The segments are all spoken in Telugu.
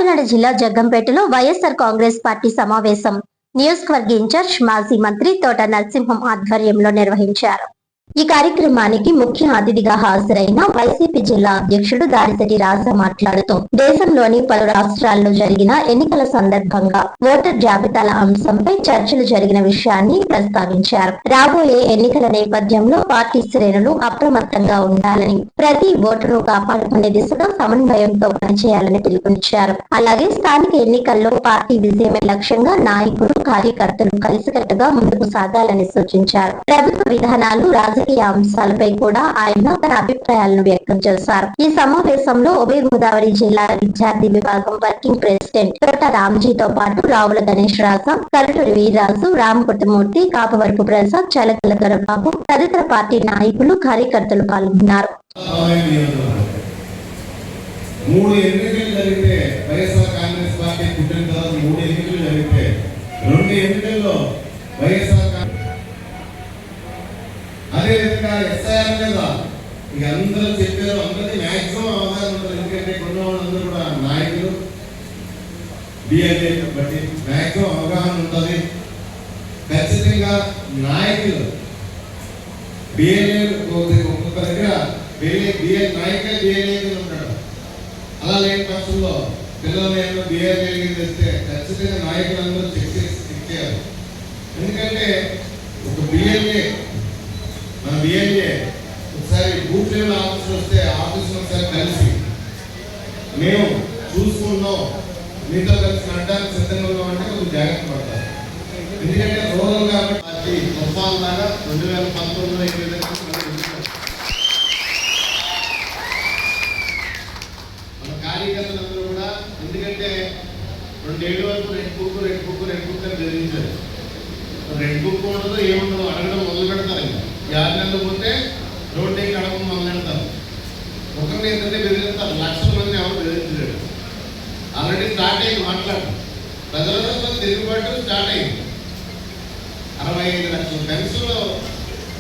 కాకినాడ జిల్లా జగ్గంపేటలో వైఎస్ఆర్ కాంగ్రెస్ పార్టీ సమావేశం నియోజకవర్గ ఇన్ఛార్జ్ మాజీ మంత్రి తోట నరసింహం ఆధ్వర్యంలో నిర్వహించారు. ఈ కార్యక్రమానికి ముఖ్య అతిథిగా హాజరైన వైసీపీ జిల్లా అధ్యక్షుడు దారిశెట్టి రాజా మాట్లాడుతూ దేశంలోని పలు రాష్ట్రాల్లో జరిగిన ఎన్నికల సందర్భంగా ఓటర్ జాబితాల అంశంపై చర్చలు జరిగిన విషయాన్ని ప్రస్తావించారు. రాబోయే ఎన్నికల నేపథ్యంలో పార్టీ శ్రేణులు అప్రమత్తంగా ఉండాలని, ప్రతి ఓటును కాపాడుకునే దిశగా సమన్వయంతో పనిచేయాలని పిలుపునిచ్చారు. అలాగే స్థానిక ఎన్నికల్లో పార్టీ విజయమే లక్ష్యంగా నాయకులు, కార్యకర్తలు కలిసికట్టుగా ముందుకు సాగాలని సూచించారు. ప్రభుత్వ విధానాలు, రాజకీయ అంశాలపై కూడా ఆయన తన అభిప్రాయాలను వ్యక్తం చేశారు. ఈ సమావేశంలో ఉభయ గోదావరి జిల్లా విద్యార్థి విభాగం వర్కింగ్ ప్రెసిడెంట్ తోట రామ్జీతో పాటు రావుల గణేష్ రాజా, కరుటూరి వీర్రాజు, రామపుట్టమూర్తి, కాపవరపు ప్రసాద్, చలకల దొరబాబు తదితర పార్టీ నాయకులు, కార్యకర్తలు పాల్గొన్నారు. అదేవిధంగా ఎస్ఐఆర్ మీద ఇక అందరూ చెప్పారు, అందరికీ మ్యాక్సిమం అవగాహన ఉంటుంది. ఎందుకంటే కొన్ని వాళ్ళందరూ కూడా నాయకులు బిఎల్ఏ బట్టి మ్యాక్సిమం అవగాహన ఉంటుంది. ఖచ్చితంగా నాయకులు బిఎల్ఏ ఒక్కొక్క దగ్గర నాయకులే బిఎల్ఏ ఉంటాడు. అలా లేని పక్షంలో పిల్లలు బిఎల్ఏ తెస్తే ఖచ్చితంగా నాయకులందరూ చెక్ చేయాలి. ఎందుకంటే ఒక బిఎల్ఏ మన బిఎల్ఏ ఒకసారి బూత్ లెవెల్ ఆఫీసర్ వస్తే ఆఫీసులో ఒకసారి కలిసి మేము చూసుకున్నాం, మీతో కలిసి నడడానికి సిద్ధంగా ఉన్నామంటే కొంచెం జాగ్రత్త పడతారు. ఎందుకంటే రూరల్ కాబట్టి తుఫాన్ లాగా 2019 మన కార్యకర్తలందరూ కూడా, ఎందుకంటే 2 ఏళ్ళ వరకు రెడ్ బుక్ అని బెదిరించారు. రెడ్ బుక్ ఉండదు, ఏముండదు, అడగడం మొదలు పెడతారు. ఇంకా 5 నెలలు పోతే రోడ్డు ఎక్కి అడగడం మొదలు పెడతారు. ఒకరిని ఏంటంటే బెదిరిస్తారు. లక్షల మంది ఎవరు బెదిరించలేరు. ఆల్రెడీ స్టార్ట్ అయింది మాట్లాడడం. ప్రజలతో తిరుగుబాటు స్టార్ట్ అయింది. 65 లక్షల పెన్షన్లు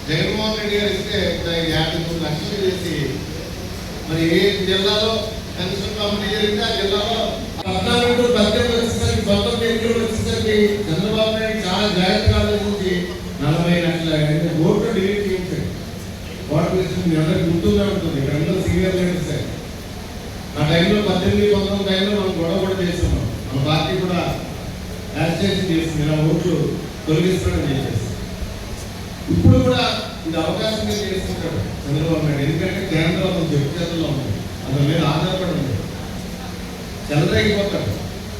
జగన్మోహన్ రెడ్డి గారు ఇస్తే 53 లక్షలు చేసి మరి ఏ జిల్లాలో పెన్షన్ పంపిణీ జరిగితే ఆ జిల్లాలో 14-18 వచ్చేసరికి పంతొమ్మిది ఎన్నికలు వచ్చేసరికి చంద్రబాబు నాయుడు చాలా జాగ్రత్తగా ఆలోచించి 40 లక్షల ఓట్లు డిలీట్ చేయించాడు. ఓటర్ లిస్ట్ మీ అందరికి గుర్తుగా ఉంటుంది. ఇక్కడ అందరూ సీనియర్ లీడర్స్. ఆ టైంలో 18-19 టైంలో మనం గొడవ కూడా చేస్తున్నాం. మన పార్టీ కూడా యాజిటేషన్ చేసింది, ఇలా ఓట్లు తొలగిస్తాడని చెప్పేసి. ఇప్పుడు కూడా ఇది అవకాశంగా చేస్తుంటాడు చంద్రబాబు నాయుడు. ఎందుకంటే కేంద్రం చేతుల్లో ఉంది, అతని మీద ఆధారపడి ఉంది. చెలరేగిపోతాడు.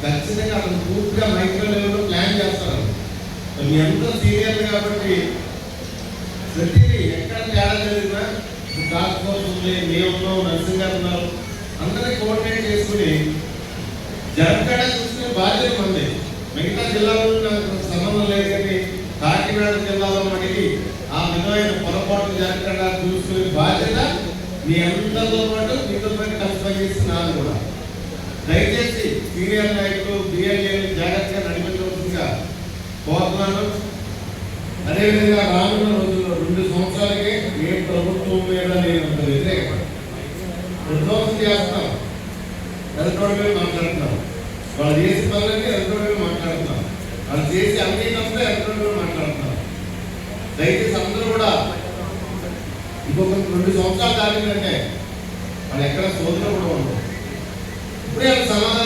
ఖచ్చితంగా అతను పూర్తిగా మైక్రో లెవెల్లో ప్లాన్ చేస్తారు. మీ అందరూ సీనియర్లు కాబట్టి ప్రతిదీ ఎక్కడ తేడా జరిగినా టాస్క్ ఫోర్స్ ఉంది, మేము నర్సింగ్ గారు ఉన్నారు, అందరినీ కోఆర్డినేట్ చేసుకుని జరగకుండా చూసుకునే బాధ్యత ఉంది. మిగతా జిల్లాలో నాకు సంబంధం లేదు, కానీ కాకినాడ జిల్లాలో మనకి ఆ విధమైన పొరపాట్లు జరగకుండా చూసుకునే బాధ్యత మీ అందరితో పాటు మీతో పాటు కలిసి పనిచేస్తున్నాను కూడా. దయచేసి సీనియర్ నాయకులు బిఎల్ఏని జాగ్రత్తగా నడిపించవలసిందిగా కోరుతున్నాను. అదేవిధంగా రానున్న రోజుల్లో 2 సంవత్సరాలకే ఏ ప్రభుత్వం మీద నేను అంత వ్యతిరేకత విధ్వంసం చేస్తున్నాం. ఎలక్ట్రానిక్ మీద మాట్లాడుతున్నాం. వాళ్ళు చేసే పనులన్నీ ఎలక్ట్రానిక్ మీద మాట్లాడుతున్నాం. వాళ్ళు చేసే అవినీతంతా ఎలక్ట్రానిక్ మీద మాట్లాడుతున్నాం. దయచేసి అందరూ కూడా ఇంకొక 2 సంవత్సరాలు దాటిందంటే వాళ్ళు ఎక్కడ సోదరులు కూడా ఉండవు. ఇప్పుడే సమాధానం